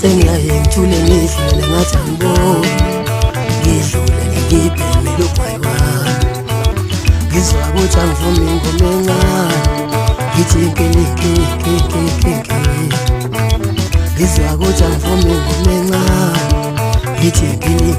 sengiyaye ngithule ngidlule ngathi angiboni ngidlule ngibheme lobhayiwami ngizwa ukuthi angivumi ingoma encane ngithi nkili ngizwa ukuthi angivumi ingoma encane ngithi nkili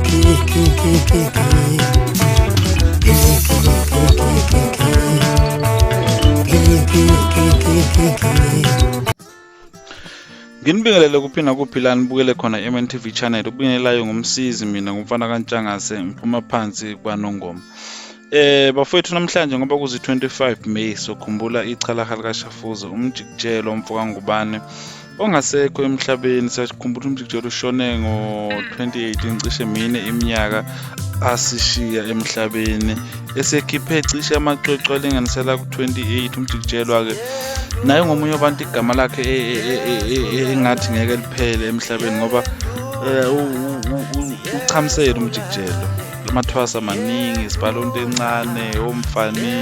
Nginibingelele kuphina kuphilani bukele khona MNTV channel ubingelelayo ngumsizi mina ngumfana kaNtshangase ngiphuma phansi kwaNongoma. Bafowethu namhlanje ngoba kuzi 25 May Sikhumbula Ichalaha likaShafuze Mjik'jelwa Ngubani ongasekho emhlabeni. Sikhumbula uMjik'jelwa ushone ngo-2018 cishe mine iminyaka asishiya emhlabeni esekhiphe cishe amacwecwe alinganisela ku-28. uMjik'jelwa ke naye ngomunye wabantu igama lakhe engathi ngeke liphele emhlabeni ngoba uchamsele uMjik'jelwa amathwasa amaningi, isibhalonto encane, omfani,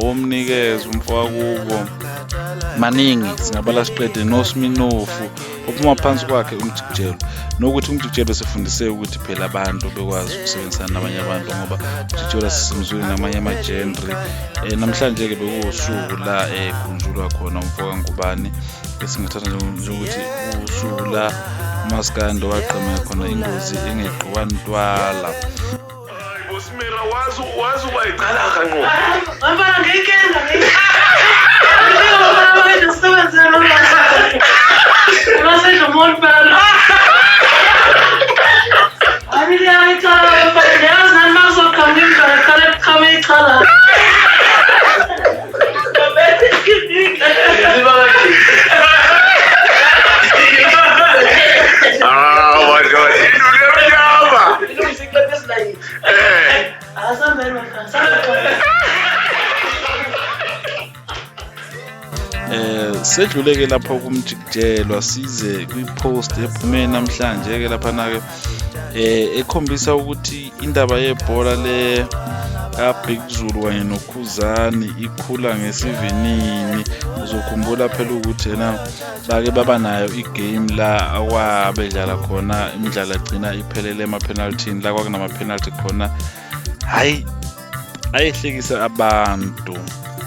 omnikeza, umfowabo maningi singabala siqede noSminofu ophuma phansi kwakhe uMjik'jelwa. Nokuthi uMjik'jelwa sifundise ukuthi phela abantu bekwazi ukusebenzisana nabanye abantu ngoba uMjik'jelwa sisimzulu namanye amagendre. Namhlanje ke bekuwusuku la ekhunjulwa khona umfoka Ngubani esingathatha nje ukuthi usuku la uMaskandi waqhamuka khona ingozi engeqiwa ntwala. Usimela wazi ubayiqala kanqo. Ngapha ngikenza ngisebenza lo mase umuntu phela. Ayicala yazi namazo kamimba khala icala. Sedluleke lapho kuMjik'jelwa size kwipost ephume namhlanje ke lapha nake ekhombisa ukuthi indaba yebhola le Big Zulu kanye noKhuzani ikhula ngesivinini. Uzokhumbula phela ukuthi yena bake baba nayo igame la akwabedlala khona imidlalo egcina iphelele ema-penalty la kwakunama-penalty khona hayi ayehlekisa abantu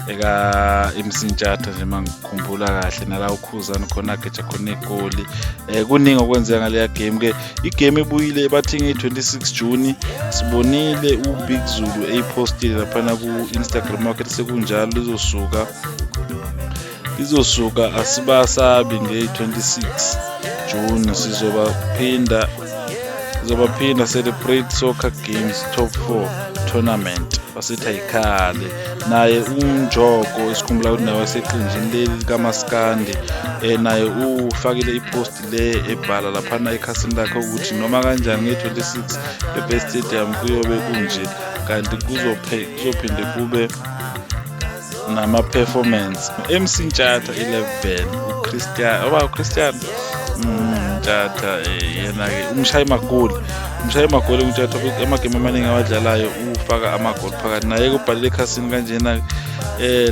eka imsintshatha nje mangikhumbula kahle nala uKhuzani khona geja khona igoli. Kuningi okwenzeka ngaleya game ke igame ebuyile bathi nge-26 June sibonile uBig Zulu eyipostile lapha ku Instagram wakhe sekunjalo lizosuka asibasabi nge-26 June sizobaphinda celebrate soccer games top 4 tournament basithi ayikhale naye uNjoko esikhumbula ukuthi naye waseqinjini leli likaMaskandi naye ufakile ipost le ebhala lapha na ekhasini lakhe ukuthi noma kanjani nge-26 eBest Stadium kuyobe kunje kanti kuzophinde kube nama-performance emsintshatha 11 uChristian Mthatha yena ke umshayi magoli uMthatha amagame amaningi awadlalayo ufaka amagoli phakathi naye kubhalile ekhasini kanjena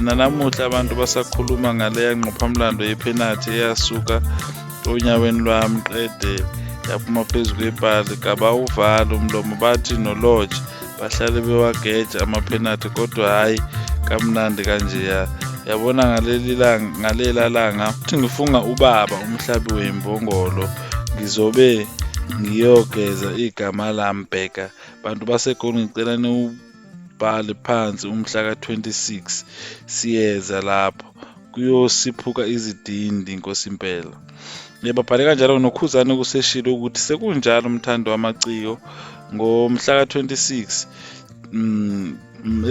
nanamuhla abantu basakhuluma ngaleya ngqophamlando yepenalty eyasuka onyaweni lwami qede yaphuma phezulu kwebhali gaba uvala umlomo bathi noLodge bahlale bewageja amapenalty kodwa hayi kamnandi kanje yabona ngalela langa uthi ngifunga ubaba umhlabi wembongolo ngizobe ngiyogeza igama lami bheka bantu basegoli ngicela niubhale phansi umhla ka-26 siyeza lapho kuyosiphuka izidindi inkosi impela. Babhale kanjalo noKhuzani kuseshilo ukuthi sekunjalo umthando wamaciko ngomhla ka-26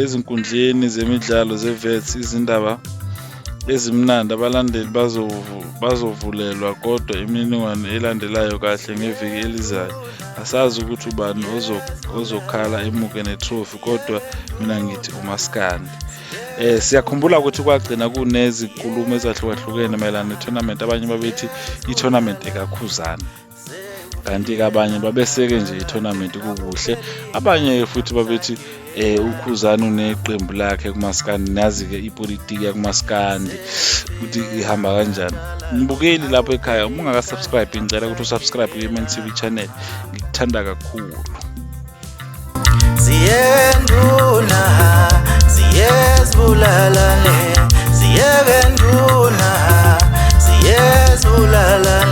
ezinkundleni zemidlalo zeVets izindaba ezimnandi abalandeli bazovulelwa kodwa imininingwane elandelayo kahle ngeviki elizayo. Asazi ukuthi ubani ozokhala emuke netrophy kodwa mina ngithi uMaskandi. Siyakhumbula ukuthi kwagcina kunezinkulumo ezahlukahlukene mayelana ne-tournament. Abanye babethi i-tournament ekaKhuzani kanti abanye babeseke nje i-tournament kukuhle. Abanye futhi babethi uKhuzani uneqembu lakhe kumaskandi, nazi-ke ipolitiki yakumaskandi ukuthi ihamba kanjani. Mbukeli lapho ekhaya, uma ungaka-subscribe ngicela ukuthi usubscribe kwi-MNTV channel, ngikuthanda kakhulu. Ziyenduna ziyezibulala ziyekenduna ziyezibulala